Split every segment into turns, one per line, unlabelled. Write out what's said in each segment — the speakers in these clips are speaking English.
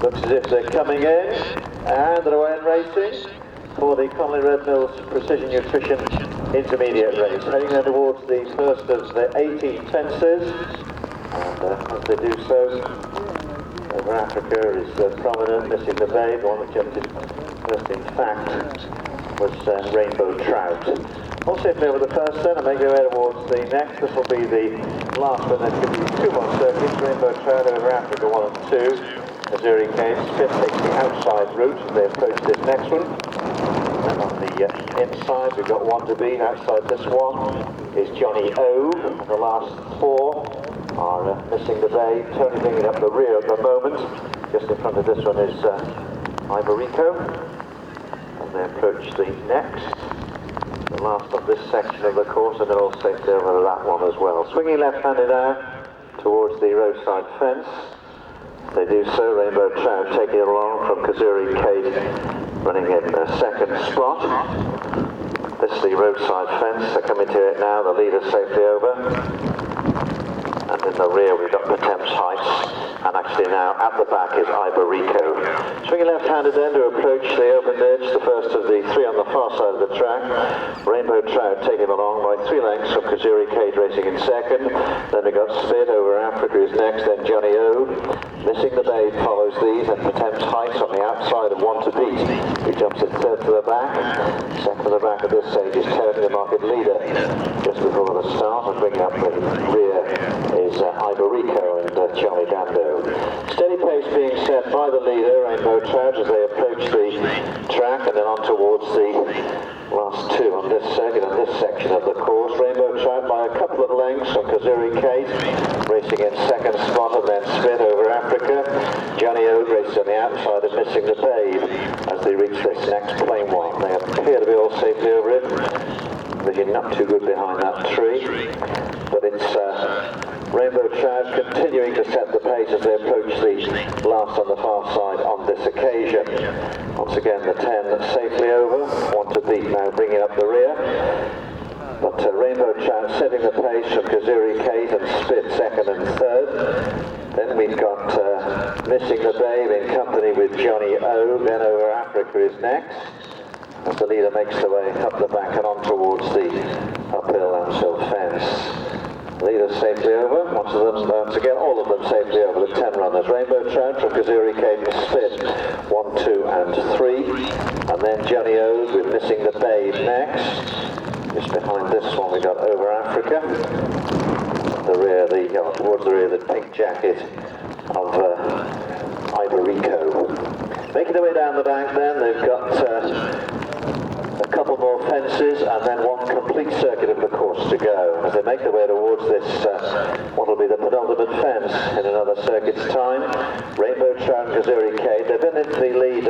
Looks as if they're coming in, and they're away in racing for the Connolly Red Mills Precision Nutrition Intermediate Race. Heading then towards the first of the 18 fences, and as they do so, over Africa is prominent, missing the babe. The one that jumped in first, in fact, was Rainbow Trout. Also, if they were the first then, and make their way towards the next, this will be the last one. There's going to be two more circuits, Rainbow Trout over Africa 1 and 2. Missouri Cage, Spit takes the outside route as they approach this next one. And on the inside we've got one to beat. Outside this one is Johnny O. And the last four are missing the bay. Tony bringing up the rear at the moment. Just in front of this one is Iberico. And they approach the next. The last of this section of the course, and they're all safely over that one as well. Swinging left-handed now towards the roadside fence. They do so. Rainbow Trout taking it along from Kazuri Kate, running in second spot. This is the roadside fence. They're coming to it now. The leader's safely over. And in the rear we've got Potem's Heights, and actually now at the back is Iberico. Swinging left-handed then to approach the open edge, the first of the three on the far side of the track. Rainbow Trout taking along by 3 lengths from Kazuri Cage racing in second. Then we've got Spit over Africa is next, then Johnny O. Missing the Babe follows these, and Potem's Heights on the outside of one to beat, who jumps in third to the back. Second to the back at this stage is Tony, the market leader, just before the start, and bringing up the rear is Iberico and Charlie Dando. Steady pace being set by the leader, Rainbow Trout, as they approach the track, and then on towards the last two on this circuit and this section of the course. Rainbow Trout by a couple of lengths on Kazuri Kate, racing in second spot, and then Smith over Africa. Johnny O races on the outside and missing the Babe as they reach this next plain one. They appear to be all safely over it. They're not too good behind that tree, but it's Rainbow Trout continuing to set the pace as they approach the last on the far side on this occasion. Once again the 10 safely over, one to beat now bringing up the rear. But Rainbow Trout setting the pace from Kazuri Kate and Spit second and third. Then we've got Missing the Babe in company with Johnny O. Then over Africa is next, as the leader makes the way up the back and on towards the uphill Amshill fence. Leader safely over, once again all of them safely over, the 10 runners. Rainbow Trout from Kazuri Kate and Spit 1, 2 and 3, and then Johnny O with Missing the Babe next. Just behind this one we got Over Africa. The rear, towards the rear, the pink jacket of Iberico. Making their way down the back then, they've got a couple more fences and then one complete circuit of the course to go. As they make their way towards this, what will be the penultimate fence in another circuit's time. Rainbow Trout and Kazuri Kate, they've been into the lead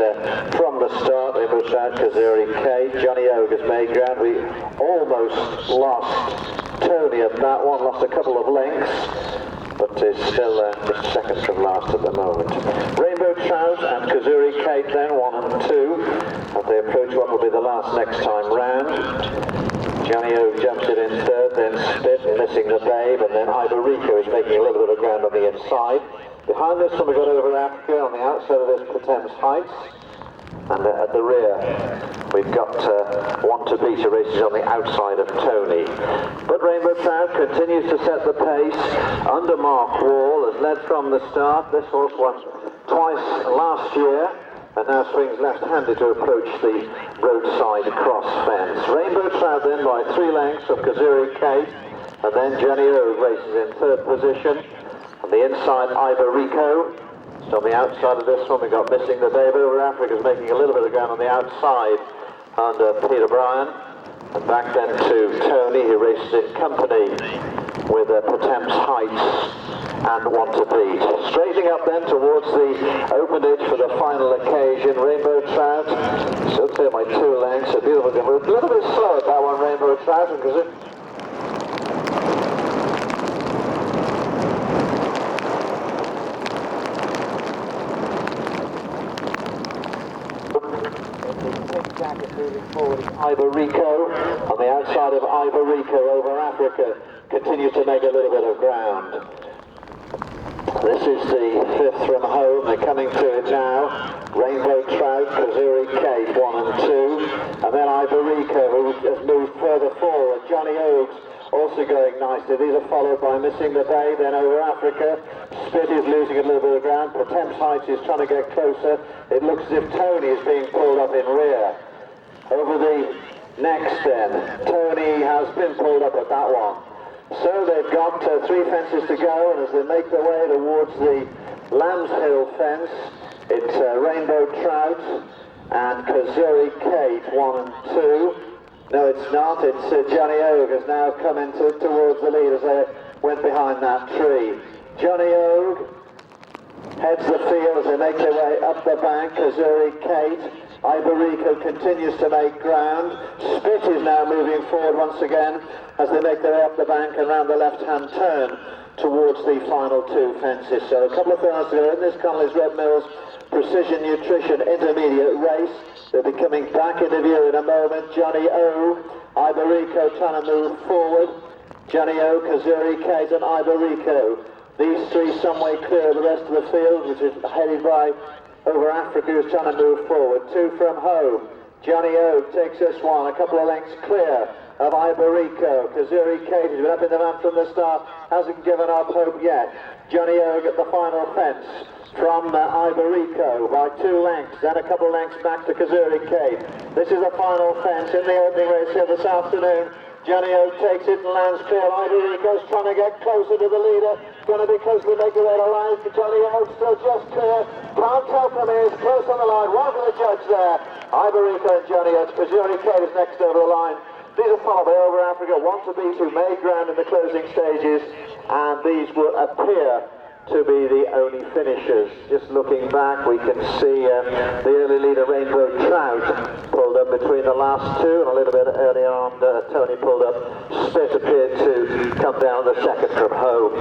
from the start. Rainbow Trout, Kazuri Kate, Johnny O has made ground. We almost lost Tony at that one, lost a couple of lengths, but is still just second from last at the moment. Rainbow Trout and Kazuri Kate then, 1 and 2, as they approach what will be the last next time round. Johnny O jumps it in third, then Spit, Missing the Babe, and then Iberico is making a little bit of ground on the inside. Behind this one we've got Over Africa, on the outside of this Potem's Heights. And at the rear, we've got one to beat, who races on the outside of Tony. But Rainbow Trout continues to set the pace under Mark Wall, has led from the start. This horse won twice last year, and now swings left-handed to approach the roadside cross fence. Rainbow Trout then by 3 lengths of Kazuri Kate, and then Johnny O races in third position. On the inside, Iberico. So on the outside of this one we've got Missing the Babe. Over Africa's making a little bit of ground on the outside under Peter Bryan. And back then to Tony, who races in company with Potem's Heights and one to beat. Straightening up then towards the open edge for the final occasion. Rainbow Trout, still clear by 2 lengths. A beautiful game. We're a little bit slow at that one, Rainbow Trout, because moving forward is Iberico. On the outside of Iberico, Over Africa continues to make a little bit of ground. This is the fifth from home. They're coming to it now. Rainbow Trout, Kazuri Kate, 1 and 2. And then Iberico, who has moved further forward. Johnny Oaks also going nicely. These are followed by Missing the Bay, then Over Africa. Spit is losing a little bit of ground. Potemps Heights is trying to get closer. It looks as if Tony is being pulled up in rear. Over the next then, Tony has been pulled up at that one. So they've got 3 fences to go, and as they make their way towards the Lambs Hill fence, it's Rainbow Trout and Kazuri Kate, 1 and 2. No, it's not. It's Johnny Oak has now come towards the lead as they went behind that tree. Johnny Oak heads the field as they make their way up the bank. Kazuri Kate. Iberico continues to make ground. Spit is now moving forward once again as they make their way up the bank and round the left-hand turn towards the final 2 fences. So a couple of furlongs to go in this Connolly's Red Mills Precision Nutrition Intermediate race. They'll be coming back into view in a moment. Johnny O, Iberico trying to move forward. Johnny O, Kazuri Kate and Iberico. These 3 some way clear of the rest of the field, which is headed by Over Africa, who's trying to move forward. 2 from home. Johnny O takes this one, a couple of lengths clear of Iberico. Kazuri Kate has been up in the van from the start, hasn't given up hope yet. Johnny O at the final fence from Iberico by 2 lengths, then a couple of lengths back to Kazuri Kate. This is the final fence in the opening race here this afternoon. Johnny O takes it and lands clear. Iberico's trying to get closer to the leader. Going to be close to make the way to line. Johnny O still just clear. Can't tell from here. He's close on the line. One for the judge there. Iberico and Johnny O. Kazuri Kate is next over the line. These are followed by Over Africa. 1 to beat who made ground in the closing stages. And these will appear to be the only finishers. Just looking back, we can see the early leader Rainbow Trout pulled up between the last 2, and a little bit earlier on Tony pulled up. Spit appeared to come down the second from home.